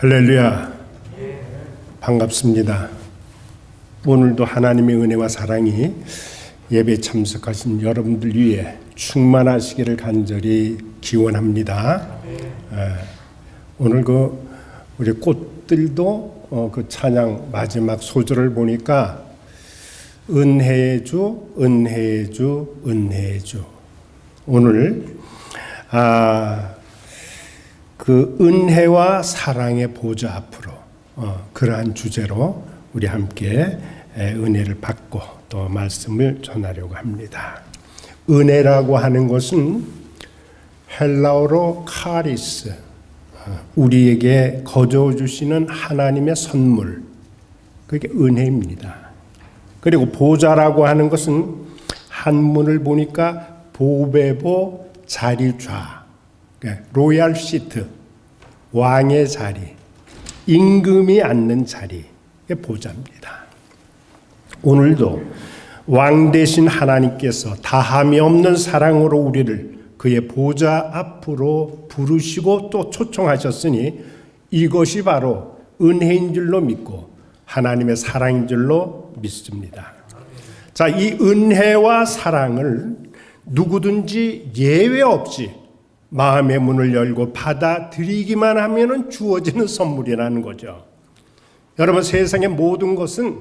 할렐루야. 반갑습니다. 오늘도 하나님의 은혜와 사랑이 예배 참석하신 여러분들 위해 충만하시기를 간절히 기원합니다. 오늘 우리 꽃들도 그 찬양 마지막 소절을 보니까 은혜의 주, 은혜의 주, 은혜의 주. 오늘 그 은혜와 사랑의 보좌 앞으로 그러한 주제로 우리 함께 은혜를 받고 또 말씀을 전하려고 합니다. 은혜라고 하는 것은 헬라어로 카리스, 우리에게 거저 주시는 하나님의 선물, 그게 은혜입니다. 그리고 보좌라고 하는 것은 한문을 보니까 보배보 자리좌, 로얄 시트, 왕의 자리, 임금이 앉는 자리, 이게 보좌입니다. 오늘도 왕 되신 하나님께서 다함이 없는 사랑으로 우리를 그의 보좌 앞으로 부르시고 또 초청하셨으니 이것이 바로 은혜인 줄로 믿고 하나님의 사랑인 줄로 믿습니다. 자, 이 은혜와 사랑을 누구든지 예외 없이 마음의 문을 열고 받아들이기만 하면 주어지는 선물이라는 거죠. 여러분, 세상의 모든 것은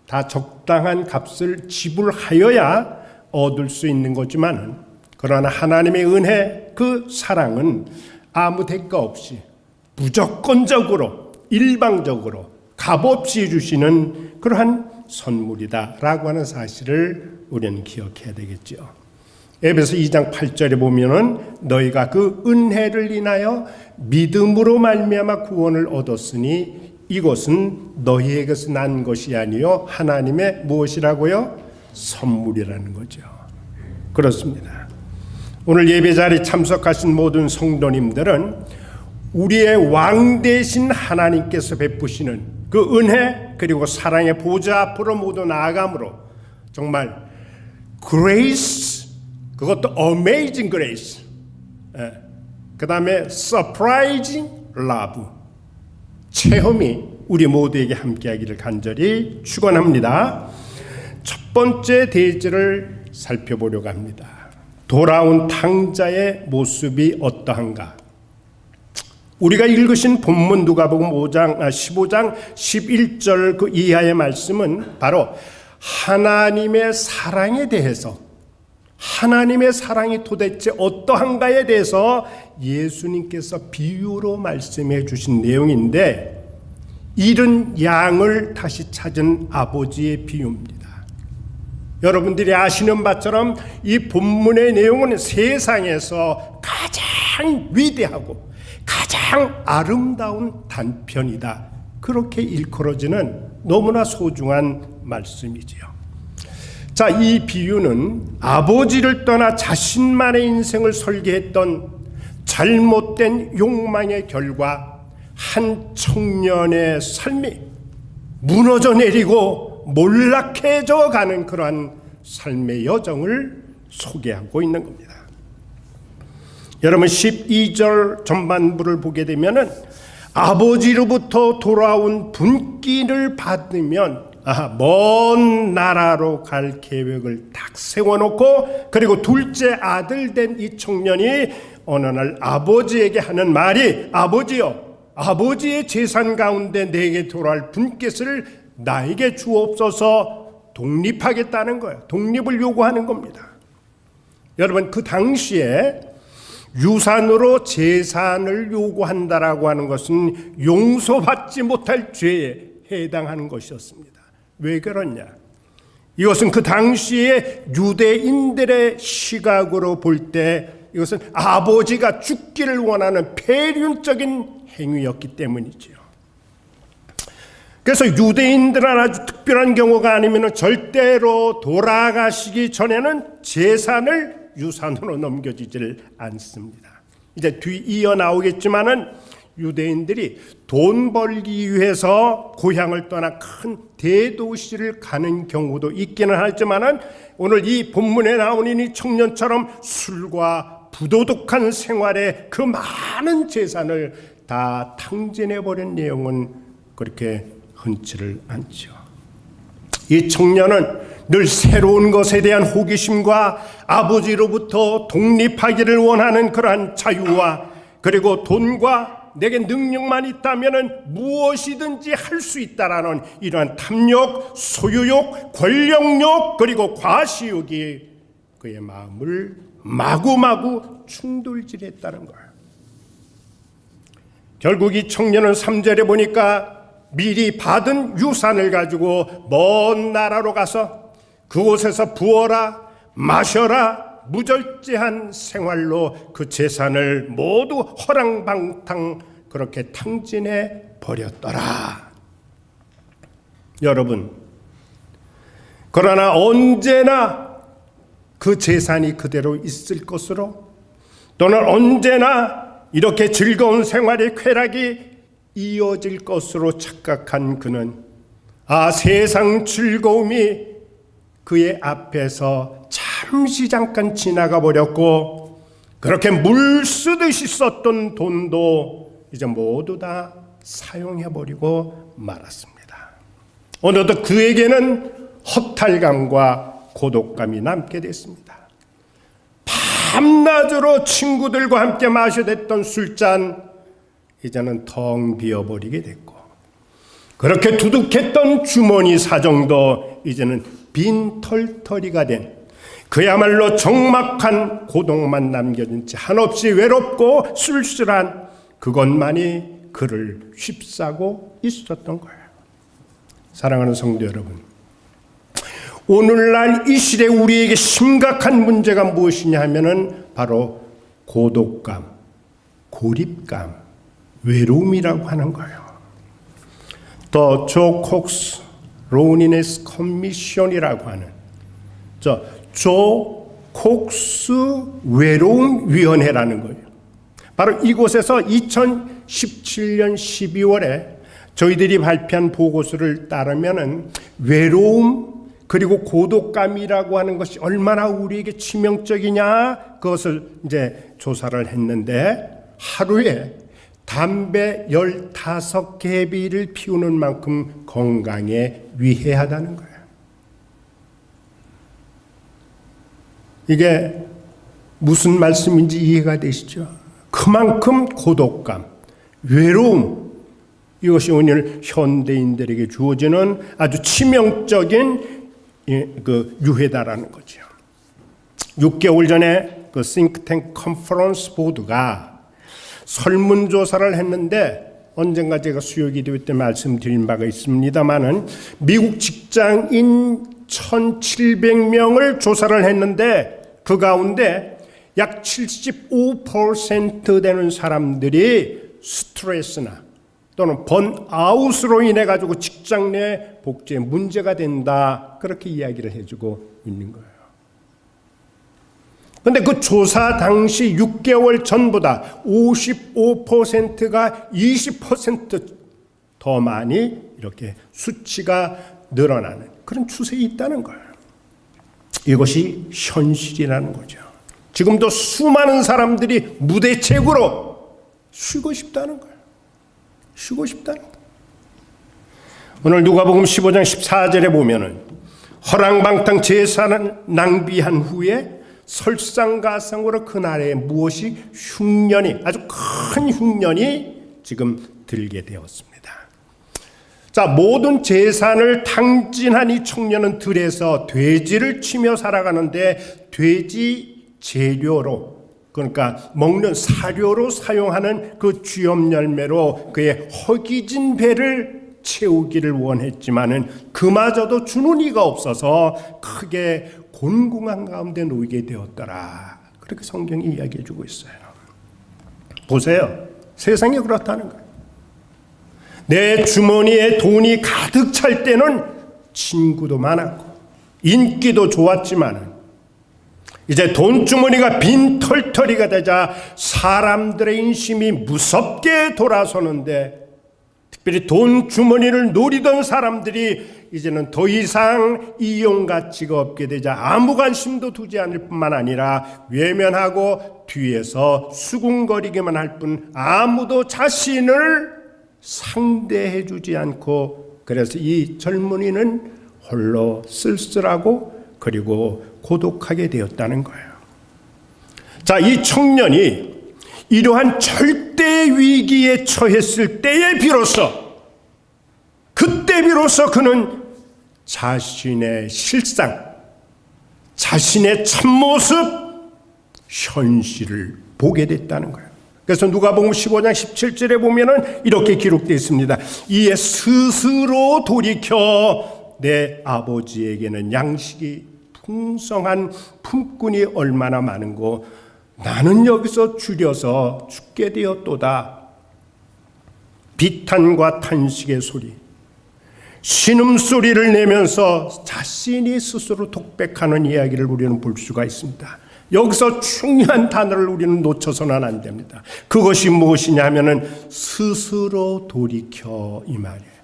다 적당한 값을 지불하여야 얻을 수 있는 거지만, 그러나 하나님의 은혜, 그 사랑은 아무 대가 없이 무조건적으로 일방적으로 값없이 주시는 그러한 선물이다라고 하는 사실을 우리는 기억해야 되겠죠. 에베소 2장 8절에 보면은 너희가 그 은혜를 인하여 믿음으로 말미암아 구원을 얻었으니 이것은 너희에게서 난 것이 아니요 하나님의 무엇이라고요? 선물이라는 거죠. 그렇습니다. 오늘 예배 자리에 참석하신 모든 성도님들은 우리의 왕 되신 하나님께서 베푸시는 그 은혜 그리고 사랑의 보좌 앞으로 모두 나아감으로 정말 grace, 그것도 amazing grace, 그 다음에 surprising love, 체험이 우리 모두에게 함께하기를 간절히 축원합니다. 첫 번째 대지를 살펴보려고 합니다. 돌아온 탕자의 모습이 어떠한가? 우리가 읽으신 본문 누가복음 15장 11절 그 이하의 말씀은 바로 하나님의 사랑에 대해서, 하나님의 사랑이 도대체 어떠한가에 대해서 예수님께서 비유로 말씀해 주신 내용인데, 잃은 양을 다시 찾은 아버지의 비유입니다. 여러분들이 아시는 바처럼 이 본문의 내용은 세상에서 가장 위대하고 가장 아름다운 단편이다, 그렇게 일컬어지는 너무나 소중한 말씀이지요. 자, 이 비유는 아버지를 떠나 자신만의 인생을 설계했던 잘못된 욕망의 결과 한 청년의 삶이 무너져 내리고 몰락해져 가는 그러한 삶의 여정을 소개하고 있는 겁니다. 여러분, 12절 전반부를 보게 되면은 아버지로부터 돌아온 분기를 받으면 먼 나라로 갈 계획을 딱 세워놓고, 그리고 둘째 아들 된 이 청년이 어느 날 아버지에게 하는 말이, 아버지여, 아버지의 재산 가운데 내게 돌아올 분깃을 나에게 주옵소서, 독립하겠다는 거예요. 독립을 요구하는 겁니다. 여러분, 그 당시에 유산으로 재산을 요구한다라고 하는 것은 용서받지 못할 죄에 해당하는 것이었습니다. 왜 그러냐? 이것은 그 당시에 유대인들의 시각으로 볼 때 이것은 아버지가 죽기를 원하는 폐륜적인 행위였기 때문이죠. 그래서 유대인들은 아주 특별한 경우가 아니면 절대로 돌아가시기 전에는 재산을 유산으로 넘겨주지를 않습니다. 이제 뒤 이어 나오겠지만은 유대인들이 돈 벌기 위해서 고향을 떠나 큰 대도시를 가는 경우도 있기는 하지만은 오늘 이 본문에 나오는 이 청년처럼 술과 부도덕한 생활에 그 많은 재산을 다 탕진해버린 내용은 그렇게 흔치를 않죠. 이 청년은 늘 새로운 것에 대한 호기심과 아버지로부터 독립하기를 원하는 그러한 자유와, 그리고 돈과 내게 능력만 있다면 무엇이든지 할 수 있다라는 이러한 탐욕, 소유욕, 권력욕, 그리고 과시욕이 그의 마음을 마구마구 충돌질했다는 거예요. 결국 이 청년은 3절에 보니까 미리 받은 유산을 가지고 먼 나라로 가서 그곳에서 부어라 마셔라 무절제한 생활로 그 재산을 모두 허랑방탕 그렇게 탕진해 버렸더라. 여러분, 그러나 언제나 그 재산이 그대로 있을 것으로, 또는 언제나 이렇게 즐거운 생활의 쾌락이 이어질 것으로 착각한 그는 세상 즐거움이 그의 앞에서 잠깐 지나가 버렸고, 그렇게 물 쓰듯이 썼던 돈도 이제 모두 다 사용해 버리고 말았습니다. 어느덧 그에게는 허탈감과 고독감이 남게 됐습니다. 밤낮으로 친구들과 함께 마셔댔던 술잔 이제는 텅 비어버리게 됐고, 그렇게 두둑했던 주머니 사정도 이제는 빈털터리가 된, 그야말로 적막한 고독만 남겨진 채 한없이 외롭고 쓸쓸한 그것만이 그를 휩싸고 있었던 거예요. 사랑하는 성도 여러분, 오늘날 이 시대 우리에게 심각한 문제가 무엇이냐 하면은 바로 고독감, 고립감, 외로움이라고 하는 거예요. 또 조 콕스 로니네스 커미션이라고 하는 조 콕스 외로움위원회라는 거예요. 바로 이곳에서 2017년 12월에 저희들이 발표한 보고서를 따르면은 외로움 그리고 고독감이라고 하는 것이 얼마나 우리에게 치명적이냐, 그것을 이제 조사를 했는데, 하루에 담배 15개비를 피우는 만큼 건강에 위해하다는 거예요. 이게 무슨 말씀인지 이해가 되시죠? 그만큼 고독감, 외로움, 이것이 오늘 현대인들에게 주어지는 아주 치명적인 그 유해다라는 거죠. 6개월 전에 그 싱크탱크 컨퍼런스 보드가 설문조사를 했는데, 언젠가 제가 수요기도 때 말씀드린 바가 있습니다만은 미국 직장인 1,700명을 조사를 했는데, 그 가운데 약 75% 되는 사람들이 스트레스나 또는 번아웃으로 인해 가지고 직장 내 복지에 문제가 된다, 그렇게 이야기를 해주고 있는 거예요. 그런데 그 조사 당시 6개월 전보다 55%가 20% 더 많이 이렇게 수치가 늘어나는 그런 추세에 있다는 거예요. 이것이 현실이라는 거죠. 지금도 수많은 사람들이 무대책으로 쉬고 싶다는 거예요. 쉬고 싶다는 거예요. 오늘 누가복음 15장 14절에 보면은 허랑방탕 재산을 낭비한 후에 설상가상으로 그날에 무엇이 흉년이, 아주 큰 흉년이 지금 들게 되었습니다. 자, 모든 재산을 탕진한 이 청년은 들에서 돼지를 치며 살아가는데, 돼지 재료로, 그러니까 먹는 사료로 사용하는 그 쥐엄 열매로 그의 허기진 배를 채우기를 원했지만은 그마저도 주는 이가 없어서 크게 곤궁한 가운데 놓이게 되었더라. 그렇게 성경이 이야기해 주고 있어요. 보세요. 세상이 그렇다는 거예요. 내 주머니에 돈이 가득 찰 때는 친구도 많았고 인기도 좋았지만은, 이제 돈주머니가 빈털터리가 되자 사람들의 인심이 무섭게 돌아서는데, 특별히 돈주머니를 노리던 사람들이 이제는 더 이상 이용 가치가 없게 되자 아무 관심도 두지 않을 뿐만 아니라 외면하고 뒤에서 수군거리기만 할 뿐 아무도 자신을 상대해 주지 않고, 그래서 이 젊은이는 홀로 쓸쓸하고 그리고 고독하게 되었다는 거예요. 자, 이 청년이 이러한 절대 위기에 처했을 때에 비로소, 그때 비로소 그는 자신의 실상, 자신의 참모습, 현실을 보게 됐다는 거예요. 그래서 누가복음 15장 17절에 보면은 이렇게 기록되어 있습니다. 이에 스스로 돌이켜 내 아버지에게는 양식이 풍성한 품꾼이 얼마나 많은고 나는 여기서 줄여서 죽게 되었도다. 비탄과 탄식의 소리, 신음소리를 내면서 자신이 스스로 독백하는 이야기를 우리는 볼 수가 있습니다. 여기서 중요한 단어를 우리는 놓쳐서는 안 됩니다. 그것이 무엇이냐 하면은 스스로 돌이켜, 이 말이에요.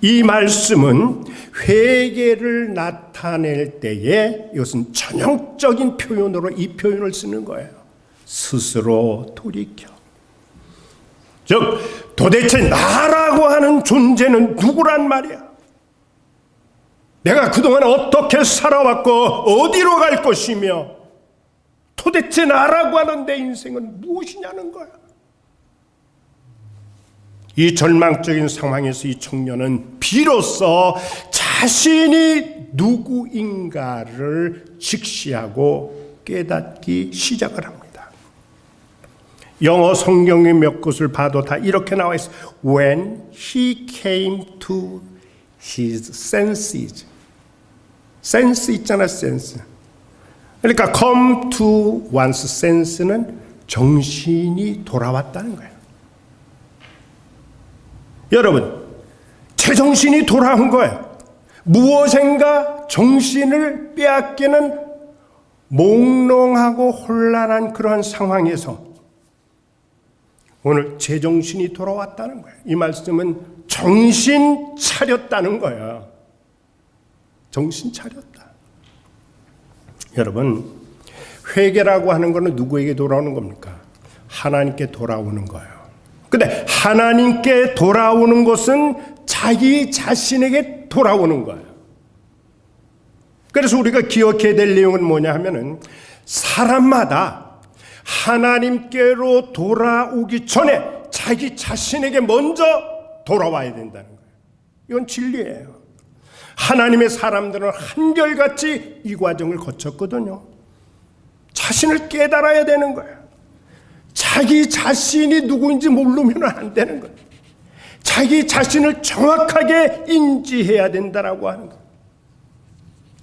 이 말씀은 회개를 나타낼 때에 이것은 전형적인 표현으로 이 표현을 쓰는 거예요. 스스로 돌이켜. 즉 도대체 나라고 하는 존재는 누구란 말이야? 내가 그동안 어떻게 살아왔고 어디로 갈 것이며 도대체 나라고 하는 내 인생은 무엇이냐는 거야. 이 절망적인 상황에서 이 청년은 비로소 자신이 누구인가를 직시하고 깨닫기 시작을 합니다. 영어 성경의 몇 곳을 봐도 다 이렇게 나와 있어요. When he came to his senses. 센스 있잖아, 센스. 그러니까 come to one's sense는 정신이 돌아왔다는 거예요. 여러분, 제정신이 돌아온 거예요. 무엇인가 정신을 빼앗기는 몽롱하고 혼란한 그러한 상황에서 오늘 제정신이 돌아왔다는 거예요. 이 말씀은 정신 차렸다는 거예요. 정신 차렸다. 여러분, 회개라고 하는 것은 누구에게 돌아오는 겁니까? 하나님께 돌아오는 거예요. 근데 하나님께 돌아오는 것은 자기 자신에게 돌아오는 거예요. 그래서 우리가 기억해야 될 내용은 뭐냐 하면은 사람마다 하나님께로 돌아오기 전에 자기 자신에게 먼저 돌아와야 된다는 거예요. 이건 진리예요. 하나님의 사람들은 한결같이 이 과정을 거쳤거든요. 자신을 깨달아야 되는 거예요. 자기 자신이 누구인지 모르면 안 되는 거예요. 자기 자신을 정확하게 인지해야 된다라고 하는 거예요.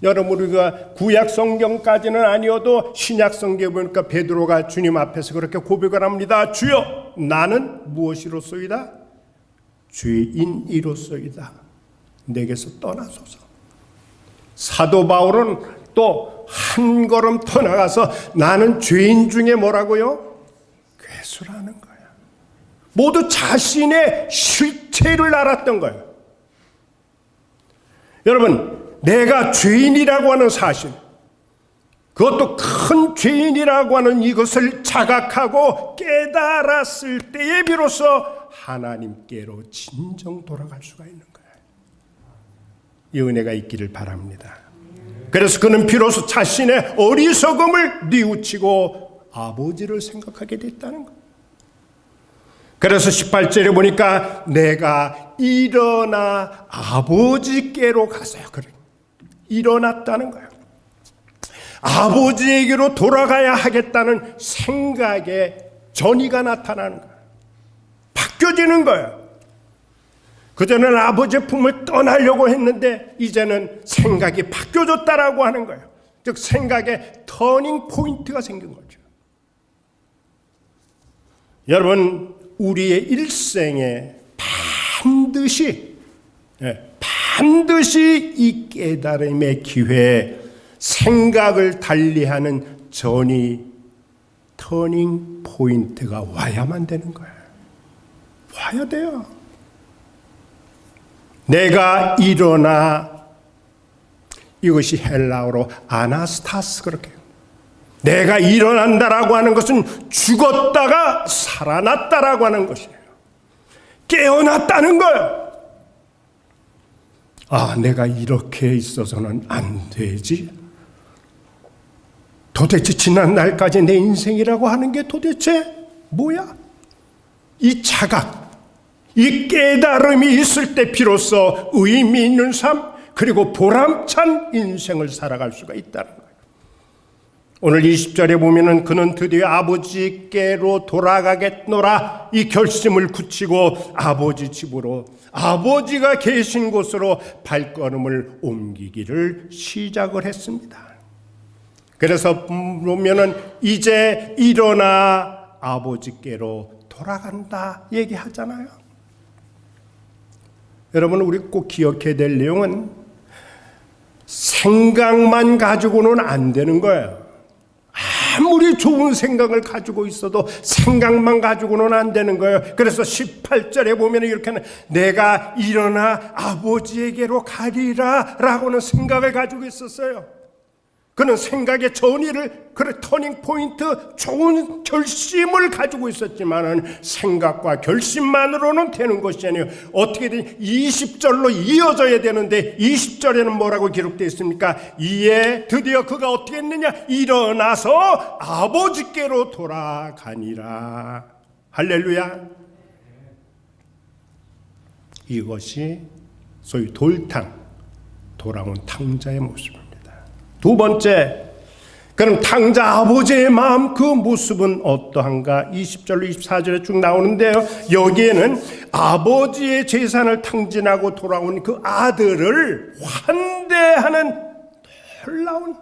여러분, 우리가 구약 성경까지는 아니어도 신약 성경에 보니까 베드로가 주님 앞에서 그렇게 고백을 합니다. 주여, 나는 무엇이로소이다? 죄인이로소이다. 내게서 떠나소서. 사도 바울은 또 한 걸음 더 나가서 나는 죄인 중에 뭐라고요? 괴수라는 거야. 모두 자신의 실체를 알았던 거예요. 여러분, 내가 죄인이라고 하는 사실, 그것도 큰 죄인이라고 하는 이것을 자각하고 깨달았을 때에 비로소 하나님께로 진정 돌아갈 수가 있는 거예요. 이 은혜가 있기를 바랍니다. 그래서 그는 비로소 자신의 어리석음을 뉘우치고 아버지를 생각하게 됐다는 거예요. 그래서 18절에 보니까 내가 일어나 아버지께로 가서요. 그래. 일어났다는 거예요. 아버지에게로 돌아가야 하겠다는 생각에 전이가 나타나는 거예요. 바뀌어지는 거예요. 그전에는 아버지의 품을 떠나려고 했는데 이제는 생각이 바뀌어졌다라고 하는 거예요. 즉 생각에 터닝 포인트가 생긴 거죠. 여러분, 우리의 일생에 반드시 이 깨달음의 기회에 생각을 달리하는 터닝 포인트가 와야만 되는 거예요. 와야 돼요. 내가 일어나, 이것이 헬라어로 아나스타스, 그렇게 내가 일어난다라고 하는 것은 죽었다가 살아났다라고 하는 것이에요. 깨어났다는 거예요. 아, 내가 이렇게 있어서는 안 되지. 도대체 지난 날까지 내 인생이라고 하는 게 도대체 뭐야? 이 자각, 이 깨달음이 있을 때 비로소 의미 있는 삶, 그리고 보람찬 인생을 살아갈 수가 있다는 거예요. 오늘 20절에 보면은 그는 드디어 아버지께로 돌아가겠노라 이 결심을 굳히고 아버지 집으로, 아버지가 계신 곳으로 발걸음을 옮기기를 시작을 했습니다. 그래서 보면은 이제 일어나 아버지께로 돌아간다 얘기하잖아요. 여러분, 우리 꼭 기억해야 될 내용은 생각만 가지고는 안 되는 거예요. 아무리 좋은 생각을 가지고 있어도 생각만 가지고는 안 되는 거예요. 그래서 18절에 보면 이렇게 하는, 내가 일어나 아버지에게로 가리라 라고는 생각을 가지고 있었어요. 그는 생각의 전의를, 그래 터닝 포인트, 좋은 결심을 가지고 있었지만은 생각과 결심만으로는 되는 것이 아니에요. 어떻게든 20절로 이어져야 되는데 20절에는 뭐라고 기록되어 있습니까? 이에 드디어 그가 어떻게 했느냐? 일어나서 아버지께로 돌아가니라. 할렐루야. 이것이 소위 돌탕, 돌아온 탕자의 모습입니다. 두 번째, 그럼 탕자 아버지의 마음, 그 모습은 어떠한가? 20절로 24절에 쭉 나오는데요. 여기에는 아버지의 재산을 탕진하고 돌아온 그 아들을 환대하는 놀라운,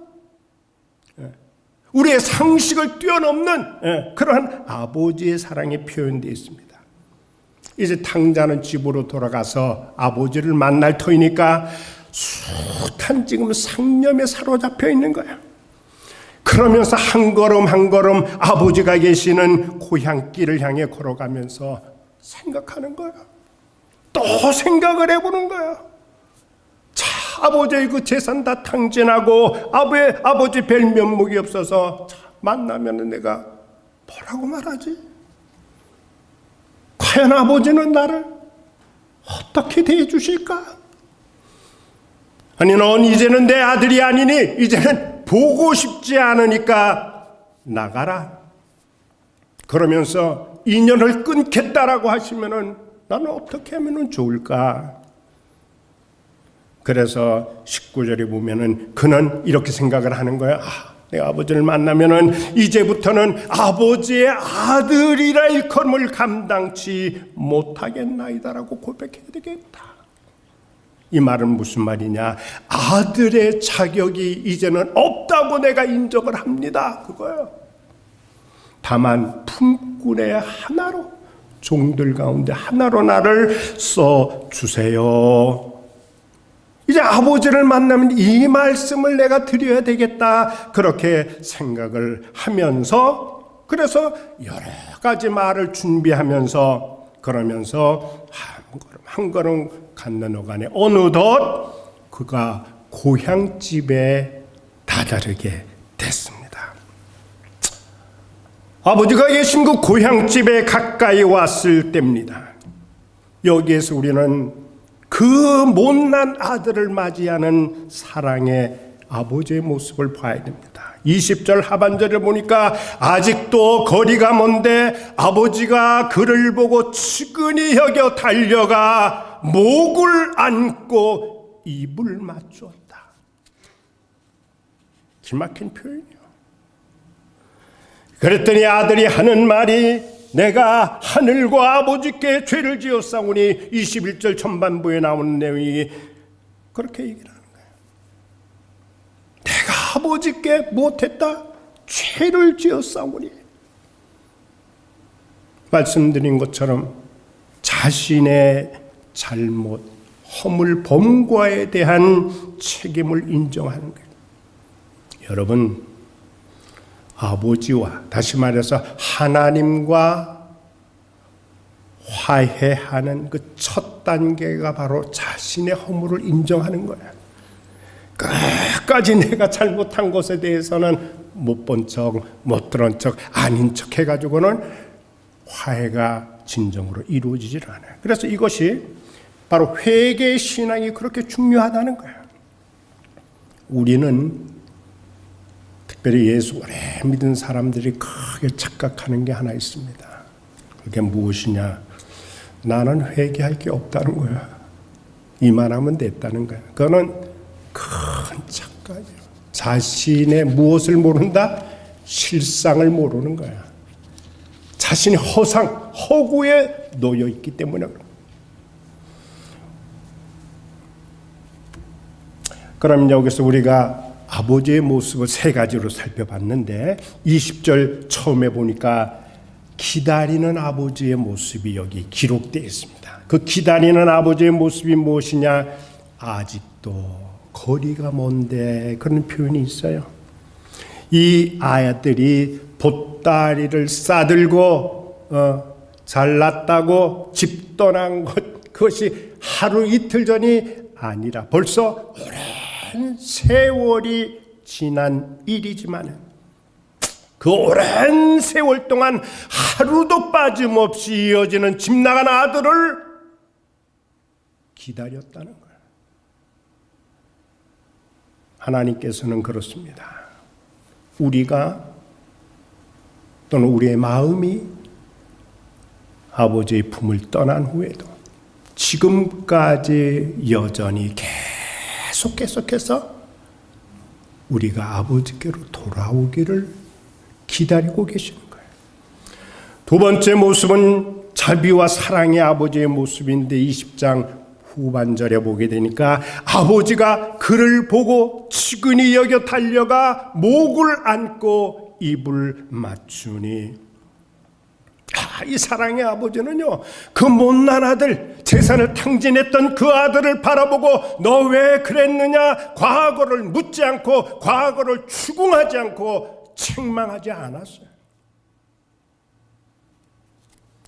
우리의 상식을 뛰어넘는 그러한 아버지의 사랑이 표현되어 있습니다. 이제 탕자는 집으로 돌아가서 아버지를 만날 터이니까 숱한 지금 상념에 사로잡혀 있는 거예요. 그러면서 한 걸음 한 걸음 아버지가 계시는 고향길을 향해 걸어가면서 생각하는 거예요. 또 생각을 해보는 거예요. 자, 아버지의 그 재산 다 탕진하고 아버지 뵐 면목이 없어서 자, 만나면 내가 뭐라고 말하지? 과연 아버지는 나를 어떻게 대해 주실까? 아니, 넌 이제는 내 아들이 아니니 이제는 보고 싶지 않으니까 나가라. 그러면서 인연을 끊겠다라고 하시면은 나는 어떻게 하면 좋을까? 그래서 19절에 보면은 그는 이렇게 생각을 하는 거야. 아, 내가 아버지를 만나면은 이제부터는 아버지의 아들이라 일컬음을 감당치 못하겠나이다라고 고백해야 되겠다. 이 말은 무슨 말이냐? 아들의 자격이 이제는 없다고 내가 인정을 합니다. 그거예요. 다만 품꾼의 하나로, 종들 가운데 하나로 나를 써주세요. 이제 아버지를 만나면 이 말씀을 내가 드려야 되겠다. 그렇게 생각을 하면서, 그래서 여러 가지 말을 준비하면서, 그러면서 한 걸음 건너간에 어느덧 그가 고향집에 다다르게 됐습니다. 아버지가 계신 그 고향집에 가까이 왔을 때입니다. 여기에서 우리는 그 못난 아들을 맞이하는 사랑의 아버지의 모습을 봐야 됩니다. 20절 하반절을 보니까 아직도 거리가 먼데 아버지가 그를 보고 측은히 여겨 달려가 목을 안고 입을 맞추었다. 기막힌 표현이요. 그랬더니 아들이 하는 말이, 내가 하늘과 아버지께 죄를 지었사오니, 21절 전반부에 나오는 내용이 그렇게 얘기를 하는 거예요. 내가 아버지께 못했다? 죄를 지었사오니. 말씀드린 것처럼 자신의 잘못, 허물, 범과에 대한 책임을 인정하는 거예요. 여러분, 아버지와, 다시 말해서 하나님과 화해하는 그 첫 단계가 바로 자신의 허물을 인정하는 거예요. 끝까지 내가 잘못한 것에 대해서는 못 본 척, 못 들은 척, 아닌 척 해가지고는 화해가 진정으로 이루어지질 않아요. 그래서 이것이 바로 회개 신앙이 그렇게 중요하다는 거예요. 우리는 특별히 예수 오래 믿은 사람들이 크게 착각하는 게 하나 있습니다. 그게 무엇이냐? 나는 회개할 게 없다는 거야. 이만하면 됐다는 거야. 그거는 큰 착각이에요. 자신의 무엇을 모른다? 실상을 모르는 거야. 자신이 허구에 놓여 있기 때문에 그런 거야. 그럼 여기서 우리가 아버지의 모습을 세 가지로 살펴봤는데 20절 처음에 보니까 기다리는 아버지의 모습이 여기 기록되어 있습니다. 그 기다리는 아버지의 모습이 무엇이냐? 아직도 거리가 먼데 그런 표현이 있어요. 이 아이들이 보따리를 싸들고 잘났다고 집 떠난 그것이 하루 이틀 전이 아니라 벌써 오랜 세월이 지난 일이지만 그 오랜 세월 동안 하루도 빠짐없이 이어지는 집 나간 아들을 기다렸다는 거예요. 하나님께서는 그렇습니다. 우리가 또는 우리의 마음이 아버지의 품을 떠난 후에도 지금까지 여전히 계속해서 우리가 아버지께로 돌아오기를 기다리고 계시는 거예요. 두 번째 모습은 자비와 사랑의 아버지의 모습인데 20장 후반절에 보게 되니까 아버지가 그를 보고 측은히 여겨 달려가 목을 안고 입을 맞추니 이 사랑의 아버지는요, 그 못난 아들, 재산을 탕진했던 그 아들을 바라보고 너 왜 그랬느냐 과거를 묻지 않고 과거를 추궁하지 않고 책망하지 않았어요.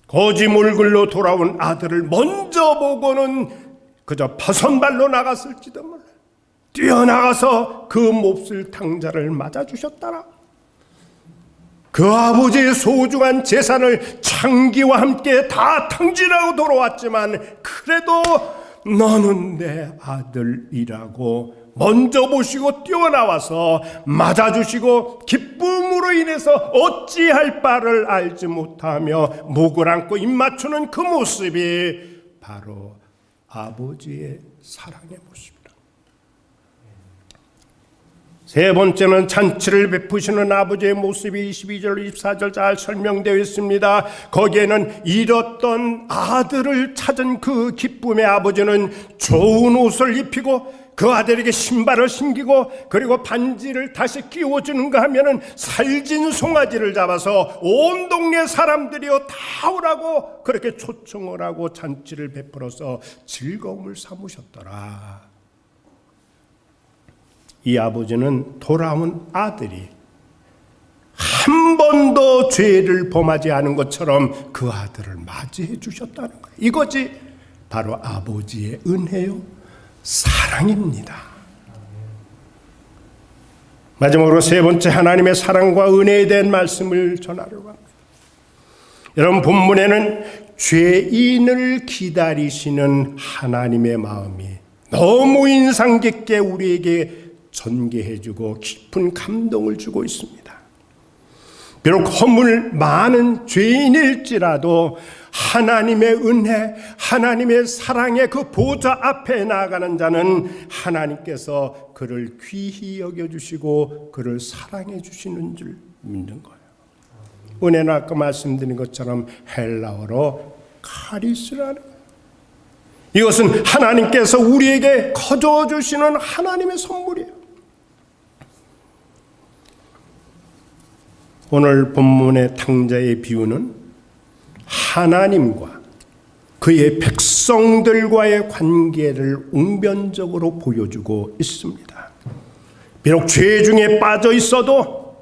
거지 몰글로 돌아온 아들을 먼저 보고는 그저 파손발로 나갔을지도 몰라 뛰어나가서 그 몹쓸 탕자를 맞아주셨더라. 그 아버지의 소중한 재산을 창기와 함께 다 탕진하고 돌아왔지만 그래도 너는 내 아들이라고 먼저 보시고 뛰어나와서 맞아주시고 기쁨으로 인해서 어찌할 바를 알지 못하며 목을 안고 입 맞추는 그 모습이 바로 아버지의 사랑의 모습이다. 세 번째는 잔치를 베푸시는 아버지의 모습이 22절 24절 잘 설명되어 있습니다. 거기에는 잃었던 아들을 찾은 그 기쁨의 아버지는 좋은 옷을 입히고 그 아들에게 신발을 신기고 그리고 반지를 다시 끼워주는가 하면은 살진 송아지를 잡아서 온 동네 사람들이요 다 오라고 그렇게 초청을 하고 잔치를 베풀어서 즐거움을 삼으셨더라. 이 아버지는 돌아온 아들이 한 번도 죄를 범하지 않은 것처럼 그 아들을 맞이해 주셨다는 거예요. 이것이 바로 아버지의 은혜요 사랑입니다. 마지막으로 세 번째 하나님의 사랑과 은혜에 대한 말씀을 전하려고 합니다. 여러분 본문에는 죄인을 기다리시는 하나님의 마음이 너무 인상 깊게 우리에게 전개해주고 깊은 감동을 주고 있습니다. 비록 허물 많은 죄인일지라도 하나님의 은혜, 하나님의 사랑의 그 보좌 앞에 나아가는 자는 하나님께서 그를 귀히 여겨주시고 그를 사랑해 주시는 줄 믿는 거예요. 은혜는 아까 말씀드린 것처럼 헬라어로 카리스라는 거예요. 이것은 하나님께서 우리에게 거저 주시는 하나님의 선물이에요. 오늘 본문의 탕자의 비유는 하나님과 그의 백성들과의 관계를 웅변적으로 보여주고 있습니다. 비록 죄 중에 빠져 있어도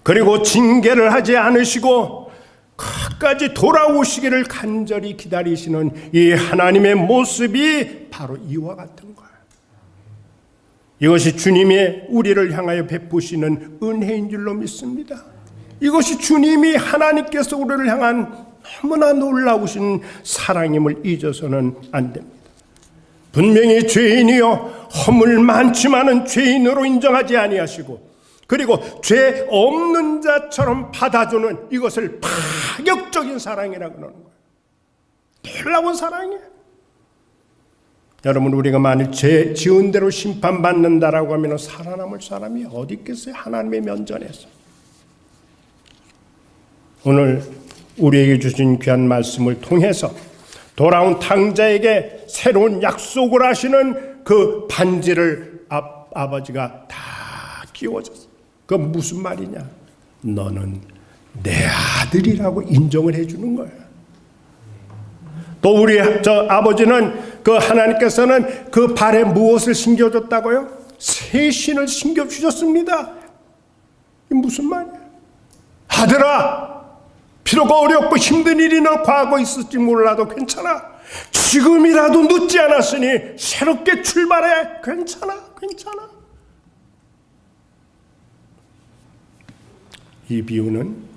그리고 징계를 하지 않으시고 끝까지 돌아오시기를 간절히 기다리시는 이 하나님의 모습이 바로 이와 같은 거예요. 이것이 주님의 우리를 향하여 베푸시는 은혜인 줄로 믿습니다. 이것이 주님이 하나님께서 우리를 향한 너무나 놀라우신 사랑임을 잊어서는 안 됩니다. 분명히 죄인이요 허물 많지만은 죄인으로 인정하지 아니하시고, 그리고 죄 없는 자처럼 받아주는 이것을 파격적인 사랑이라고 하는 거예요. 놀라운 사랑이에요. 여러분, 우리가 만일 죄 지은 대로 심판받는다라고 하면 살아남을 사람이 어디 있겠어요? 하나님의 면전에서. 오늘 우리에게 주신 귀한 말씀을 통해서 돌아온 탕자에게 새로운 약속을 하시는 그 반지를 아버지가 다 끼워줬어요. 그건 무슨 말이냐? 너는 내 아들이라고 인정을 해주는 거예요. 또 우리 아버지는 그 하나님께서는 그 발에 무엇을 신겨줬다고요? 새 신을 신겨주셨습니다. 이게 무슨 말이야? 아들아, 비록 어렵고 힘든 일이 너 과거 있을지 몰라도 괜찮아. 지금이라도 늦지 않았으니 새롭게 출발해. 괜찮아. 이 비유는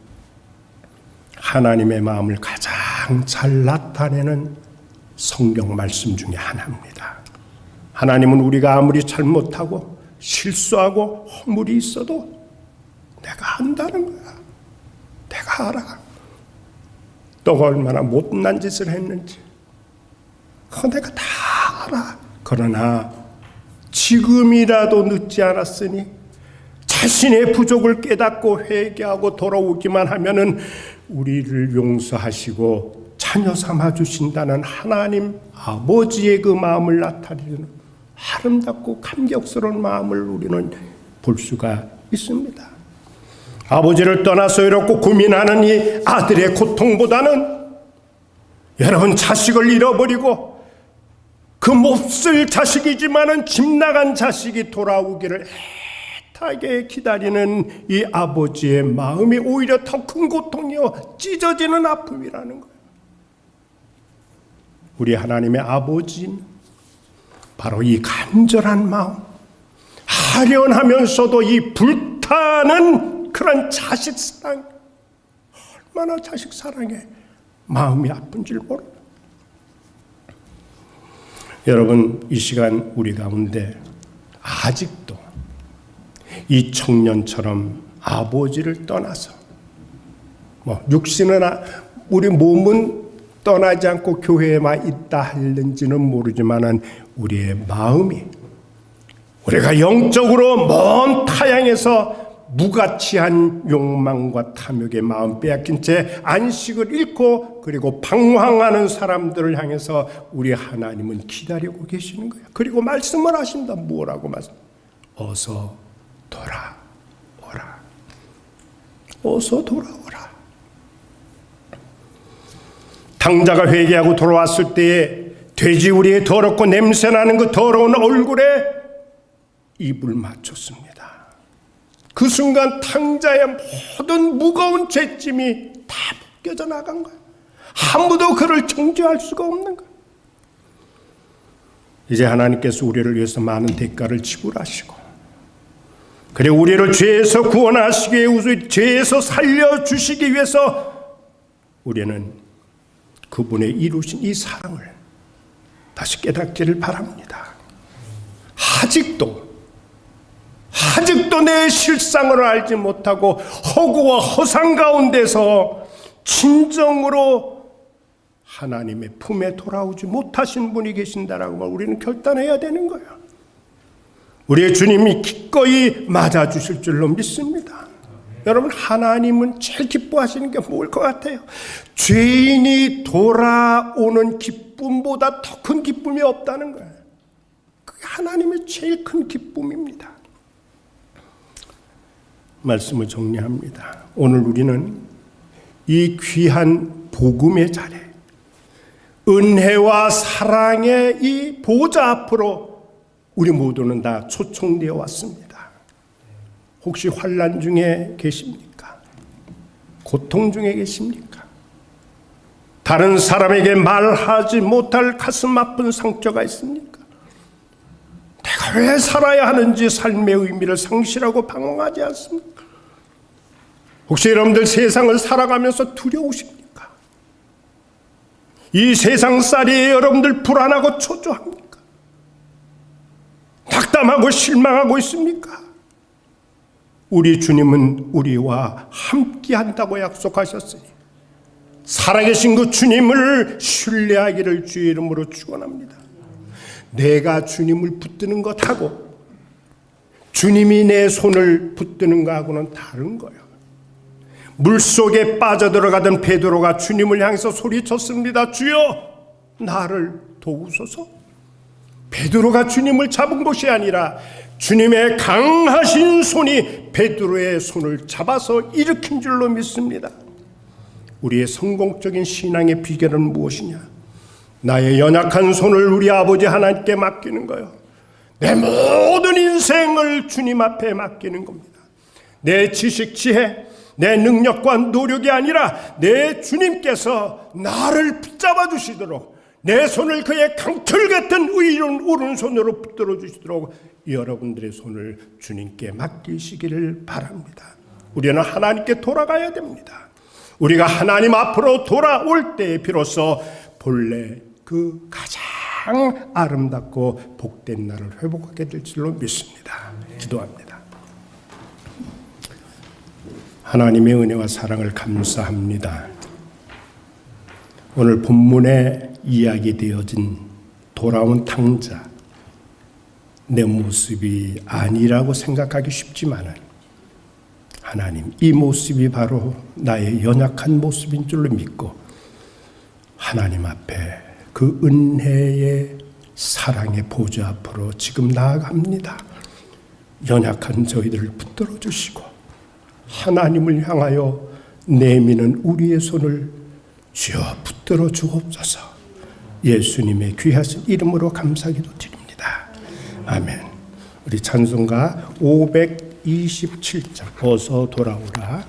하나님의 마음을 가장 잘 나타내는 성경 말씀 중에 하나입니다. 하나님은 우리가 아무리 잘못하고 실수하고 허물이 있어도 내가 안다는 거야. 내가 알아. 너가 얼마나 못난 짓을 했는지 그거 내가 다 알아. 그러나 지금이라도 늦지 않았으니 자신의 부족을 깨닫고 회개하고 돌아오기만 하면은 우리를 용서하시고 자녀 삼아 주신다는 하나님 아버지의 그 마음을 나타내는 아름답고 감격스러운 마음을 우리는 볼 수가 있습니다. 아버지를 떠나서 이렇게 고민하는 이 아들의 고통보다는 여러분, 자식을 잃어버리고 그 몹쓸 자식이지만은 집 나간 자식이 돌아오기를 애타게 기다리는 이 아버지의 마음이 오히려 더 큰 고통이요 찢어지는 아픔이라는 거예요. 우리 하나님의 아버지는 바로 이 간절한 마음, 아련하면서도 이 불타는 그런 자식 사랑, 얼마나 자식 사랑에 마음이 아픈 줄 모릅니다. 여러분, 이 시간 우리 가운데 아직도 이 청년처럼 아버지를 떠나서 육신은 우리 몸은 떠나지 않고 교회에만 있다 할는지는 모르지만은 우리의 마음이, 우리가 영적으로 먼 타향에서 무가치한 욕망과 탐욕의 마음 빼앗긴 채 안식을 잃고 그리고 방황하는 사람들을 향해서 우리 하나님은 기다리고 계시는 거예요. 그리고 말씀을 하신다. 뭐라고 말씀? 어서 돌아오라. 어서 돌아오라. 탕자가 회개하고 돌아왔을 때에 돼지우리의 더럽고 냄새나는 그 더러운 얼굴에 입을 맞췄습니다. 그 순간 탕자의 모든 무거운 죄짐이 다 벗겨져 나간 거예요. 아무도 그를 정죄할 수가 없는 거예요. 이제 하나님께서 우리를 위해서 많은 대가를 지불하시고, 그리고 우리를 죄에서 구원하시기 위해, 죄에서 살려주시기 위해서 우리는 그분의 이루신 이 사랑을 다시 깨닫기를 바랍니다. 아직도 내 실상을 알지 못하고 허구와 허상 가운데서 진정으로 하나님의 품에 돌아오지 못하신 분이 계신다라고 우리는 결단해야 되는 거예요. 우리의 주님이 기꺼이 맞아주실 줄로 믿습니다. 여러분, 하나님은 제일 기뻐하시는 게 뭘 것 같아요? 죄인이 돌아오는 기쁨보다 더 큰 기쁨이 없다는 거예요. 그게 하나님의 제일 큰 기쁨입니다. 말씀을 정리합니다. 오늘 우리는 이 귀한 복음의 자리, 은혜와 사랑의 이 보좌 앞으로 우리 모두는 다 초청되어 왔습니다. 혹시 환난 중에 계십니까? 고통 중에 계십니까? 다른 사람에게 말하지 못할 가슴 아픈 상처가 있습니까? 내가 왜 살아야 하는지 삶의 의미를 상실하고 방황하지 않습니까? 혹시 여러분들 세상을 살아가면서 두려우십니까? 이 세상살이에 여러분들 불안하고 초조합니까? 낙담하고 실망하고 있습니까? 우리 주님은 우리와 함께 한다고 약속하셨으니 살아계신 그 주님을 신뢰하기를 주의 이름으로 축원합니다. 내가 주님을 붙드는 것하고 주님이 내 손을 붙드는 것하고는 다른 거예요. 물속에 빠져들어가던 베드로가 주님을 향해서 소리쳤습니다. 주여, 나를 도우소서. 베드로가 주님을 잡은 것이 아니라 주님의 강하신 손이 베드로의 손을 잡아서 일으킨 줄로 믿습니다. 우리의 성공적인 신앙의 비결은 무엇이냐? 나의 연약한 손을 우리 아버지 하나님께 맡기는 거예요. 내 모든 인생을 주님 앞에 맡기는 겁니다. 내 지식, 지혜, 내 능력과 노력이 아니라 내 주님께서 나를 붙잡아 주시도록, 내 손을 그의 강철 같은 오른손으로 붙들어 주시도록 여러분들의 손을 주님께 맡기시기를 바랍니다. 우리는 하나님께 돌아가야 됩니다. 우리가 하나님 앞으로 돌아올 때에 비로소 본래 그 가장 아름답고 복된 날을 회복하게 될 줄로 믿습니다. 기도합니다. 하나님의 은혜와 사랑을 감사합니다. 오늘 본문에 이야기되어진 돌아온 탕자, 내 모습이 아니라고 생각하기 쉽지만은 하나님, 이 모습이 바로 나의 연약한 모습인 줄로 믿고 하나님 앞에 그 은혜의 사랑의 보좌 앞으로 지금 나아갑니다. 연약한 저희들을 붙들어 주시고 하나님을 향하여 내미는 우리의 손을 주여 붙들어 주옵소서. 예수님의 귀하신 이름으로 감사기도 드립니다. 아멘. 우리 찬송가 527장 어서 돌아오라.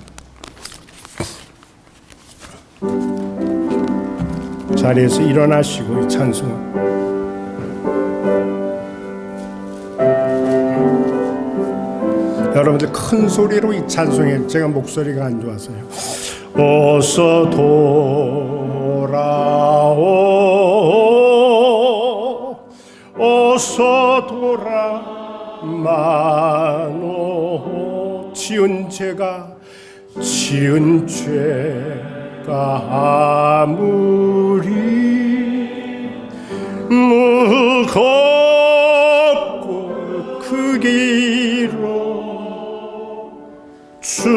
자리에서 일어나시고 이 찬송 여러분들 큰 소리로 이 찬송에, 제가 목소리가 안 좋아서요. 어서 돌아오, 어서 돌아마노. 지은 죄가 아무리 무겁고 크기로 주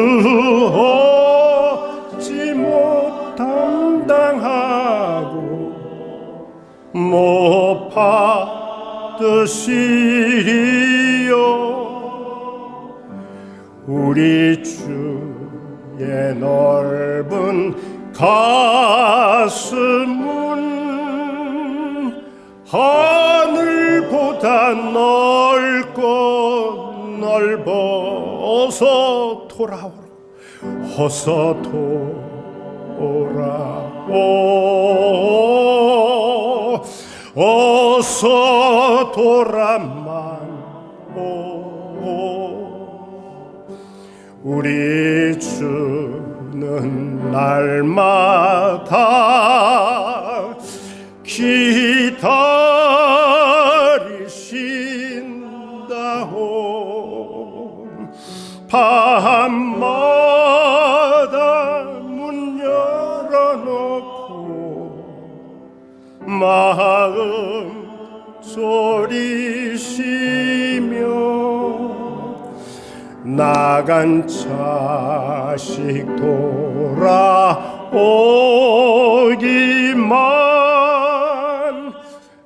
얻지 못함 당하고 못 받으시리요. 우리 주의 넓은 가슴은 하늘보다 넓어. 어서 돌아오라. 어서 돌아오. 어서 돌아만오. 우리 주는 날마다 기다리신다오. 밤마다 문 열어놓고 마음 졸이시며 나간 자식 돌아오기만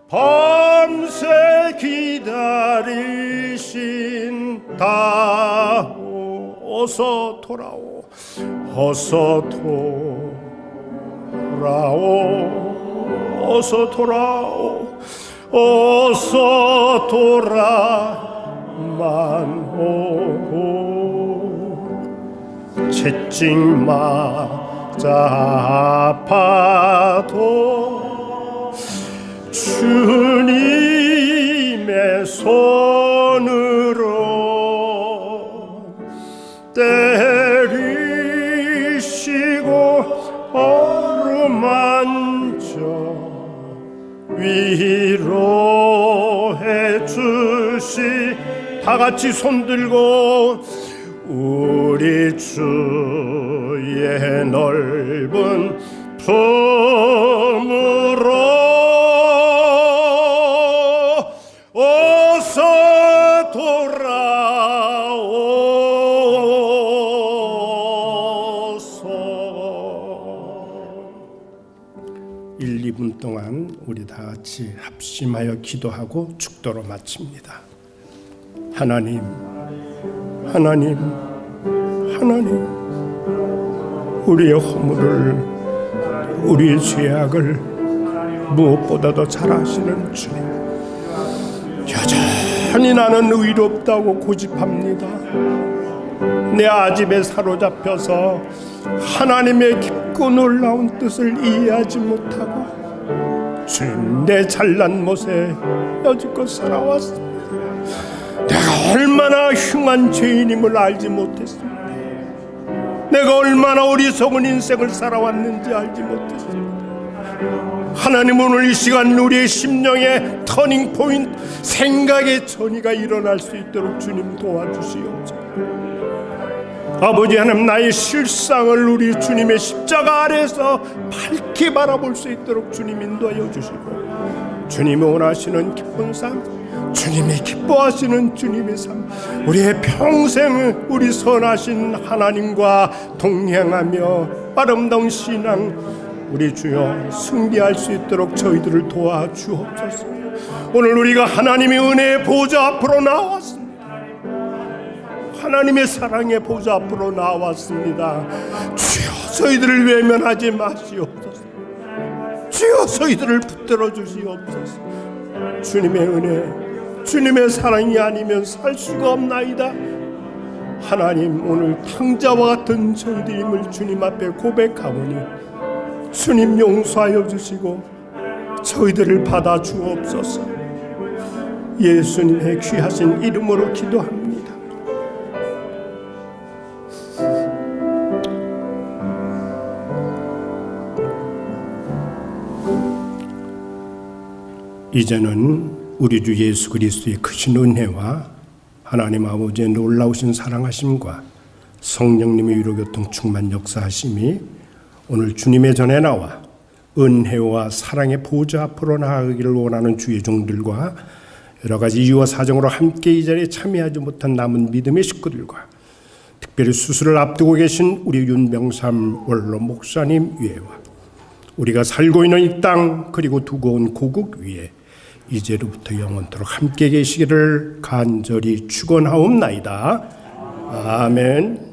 밤새 기다리신다오. 어서 돌아오. 어서 돌아오. 어서 돌아오. 어서 돌아만오. 채찍 맞아 아파도 주님의 손 다 같이 손들고 우리 주의 넓은 품으로 어서 돌아오소. 1, 2분 동안 우리 다 같이 합심하여 기도하고 축도로 마칩니다. 하나님, 하나님, 하나님, 우리의 허물을, 우리의 죄악을 무엇보다도 잘 아시는 주님, 여전히 나는 의롭다고 고집합니다. 내 아집에 사로잡혀서 하나님의 깊고 놀라운 뜻을 이해하지 못하고 주님, 내 잘난 못에 여지껏 살아왔습니다. 내가 얼마나 흉한 죄인임을 알지 못했습니다. 내가 얼마나 어리석은 인생을 살아왔는지 알지 못했습니다. 하나님, 오늘 이 시간 우리의 심령의 터닝 포인트, 생각의 전이가 일어날 수 있도록 주님 도와주시옵소서. 아버지 하나님, 나의 실상을 우리 주님의 십자가 아래서 밝게 바라볼 수 있도록 주님 인도하여 주시고, 주님이 원하시는 기쁜 삶, 주님이 기뻐하시는 주님의 삶, 우리의 평생을 우리 선하신 하나님과 동행하며 아름다운 신앙 우리 주여 승리할 수 있도록 저희들을 도와주옵소서. 오늘 우리가 하나님의 은혜의 보좌 앞으로 나왔습니다. 하나님의 사랑의 보좌 앞으로 나왔습니다. 주여, 저희들을 외면하지 마시옵소서. 주여, 저희들을 붙들어 주시옵소서. 주님의 은혜, 주님의 사랑이 아니면 살 수가 없나이다. 하나님, 오늘 탕자와 같은 저희들임을 주님 앞에 고백하오니 주님 용서하여 주시고 저희들을 받아 주옵소서. 예수님의 귀하신 이름으로 기도합니다. 이제는 우리 주 예수 그리스도의 크신 은혜와 하나님 아버지의 놀라우신 사랑하심과 성령님의 위로교통 충만 역사하심이 오늘 주님의 전에 나와 은혜와 사랑의 보좌 앞으로 나아가기를 원하는 주의 종들과 여러 가지 이유와 사정으로 함께 이 자리에 참여하지 못한 남은 믿음의 식구들과 특별히 수술을 앞두고 계신 우리 윤병삼 원로 목사님 위에와 우리가 살고 있는 이 땅 그리고 두고 온 고국 위에 이제로부터 영원토록 함께 계시기를 간절히 축원하옵나이다. 아멘.